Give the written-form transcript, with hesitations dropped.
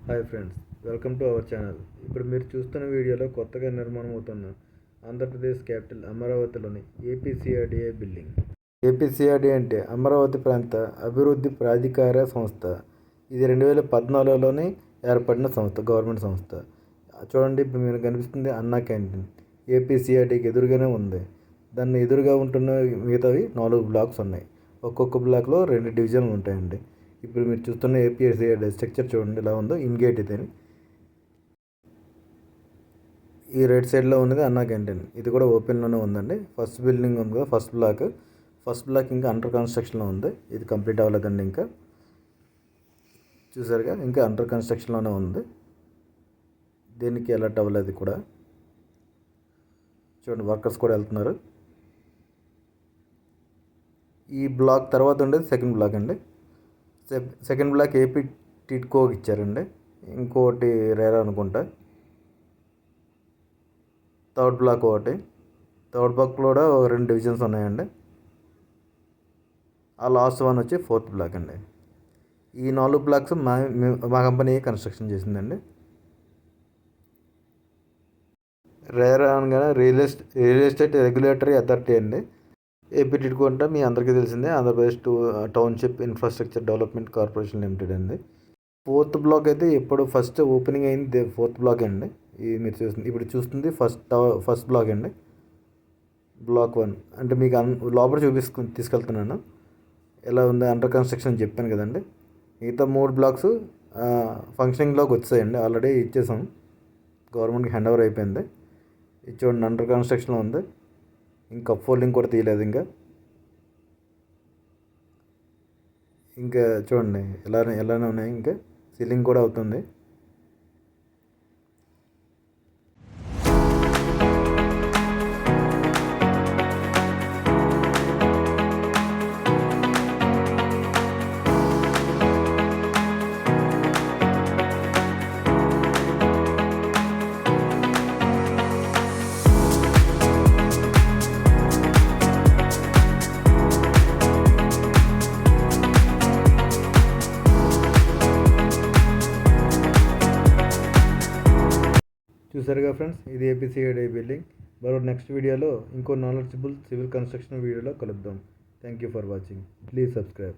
Hi friends, welcome to our channel. ఇప్పుడు మీరు చూస్తున్న వీడియోలో కొత్తగా నిర్మాణం అవుతున్న ఆంధ్రప్రదేశ్ క్యాపిటల్ అమరావతిలోని ఏపీసీఆర్డీఏ బిల్డింగ్. ఏపీసీఆర్డీఏ అంటే అమరావతి ప్రాంత అభివృద్ధి ప్రాధికార సంస్థ. ఇది 2014లోనే ఏర్పడిన సంస్థ, గవర్నమెంట్ సంస్థ. చూడండి, ఇప్పుడు మీకు కనిపిస్తుంది అన్నా క్యాంటీన్. ఏపీసీఆర్డీకి ఎదురుగానే ఉంది. దాన్ని ఎదురుగా ఉంటున్న మిగతావి 4 బ్లాక్స్ ఉన్నాయి. ఒక్కొక్క బ్లాక్లో 2 డివిజన్లు ఉంటాయండి. ఇప్పుడు మీరు చూస్తున్న ఏపీసీఆర్డీ స్ట్రక్చర్ చూడండి ఎలా ఉందో. ఇన్గేట్ ఇదని. ఈ రైట్ సైడ్లో ఉన్నది అన్నా క్యాంటీన్. ఇది కూడా ఓపెన్లోనే ఉందండి. ఫస్ట్ బిల్డింగ్ ఉంది కదా, ఫస్ట్ బ్లాక్ ఇంకా అండర్ కన్స్ట్రక్షన్లో ఉంది. ఇది కంప్లీట్ అవ్వలేదండి. ఇంకా చూసారుగా, ఇంకా అండర్ కన్స్ట్రక్షన్లోనే ఉంది. దీనికి అలర్ట్ అవ్వలేదు కూడా. చూడండి, వర్కర్స్ కూడా వెళ్తున్నారు. ఈ బ్లాక్ తర్వాత ఉండేది సెకండ్ బ్లాక్ అండి. సెకండ్ బ్లాక్ ఏపీ టిడ్కోకి ఇచ్చారండి. ఇంకోటి రేరా అనుకుంటా. థర్డ్ బ్లాక్ ఒకటి. థర్డ్ బ్లాక్లో కూడా 2 డివిజన్స్ ఉన్నాయండి. ఆ లాస్ట్ వన్ వచ్చి 4th బ్లాక్ అండి. ఈ 4 బ్లాక్స్ మా కంపెనీ కన్స్ట్రక్షన్ చేసిందండి. రేరా అనగానే రియల్ ఎస్టేట్ రెగ్యులేటరీ అథారిటీ అండి. ఏపీ టిడ్కో అంటే మీ అందరికీ తెలిసిందే, Andhra Pradesh township infrastructure development corporation limited అండి. 4th బ్లాక్ అయితే ఇప్పుడు ఫస్ట్ ఓపెనింగ్ అయింది 4th బ్లాక్ అండి. ఇది మీరు ఇప్పుడు చూస్తుంది ఫస్ట్ బ్లాక్ అండి. బ్లాక్ 1 అంటే మీకు లోపల తీసుకెళ్తున్నాను. ఎలా ఉంది అండర్ కన్స్ట్రక్షన్ చెప్పాను కదండి. మిగతా 3 బ్లాక్స్ ఫంక్షనింగ్లోకి వచ్చాయండి. ఆల్రెడీ ఇచ్చేసాం, గవర్నమెంట్కి హ్యాండ్ ఓవర్ అయిపోయింది. ఇది చూడండి, అండర్ కన్స్ట్రక్షన్లో ఉంది. ఇంకా ఫోల్డింగ్ కూడా తీయలేదు. ఇంకా చూడండి ఎలానే ఉన్నాయి. ఇంకా సీలింగ్ కూడా అవుతుంది. చూసారుగా ఫ్రెండ్స్, ఇది ఏపీసీఆర్డీ బిల్డింగ్. మరో నెక్స్ట్ వీడియోలో ఇంకో నాలెడ్జబుల్ సివిల్ కన్స్ట్రక్షన్ వీడియోలో కలుద్దాం. Thank you for watching. Please subscribe.